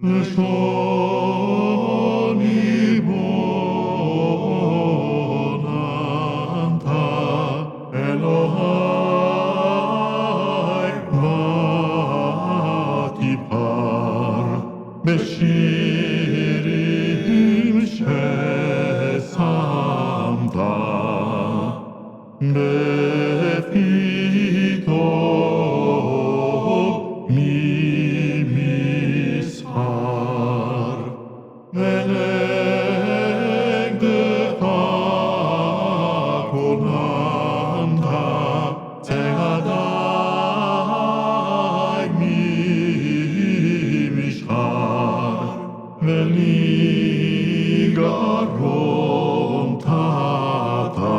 לשון בוננת אלוהי ותפאר בשירים ששמת בפי טוב ממסחר ולנגדך כוננת צעדי ממשחר ולגרום תתה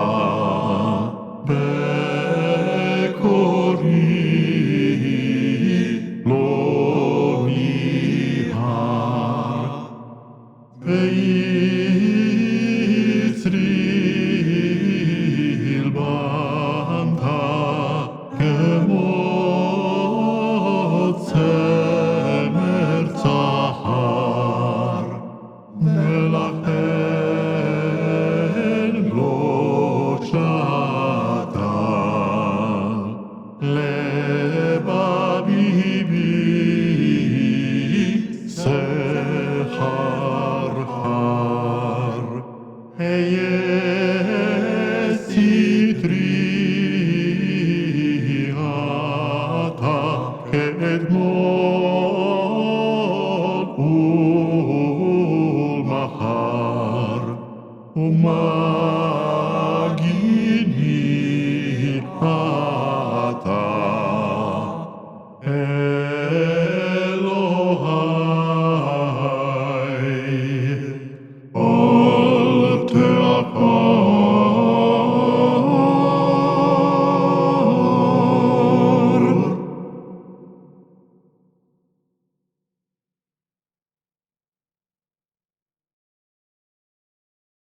בקורי לא ניהר ויצרי הלבנת כמו צמר צהר ולכן לא שתה לבבי בי סחרחר היה סטרי אתה כאדמו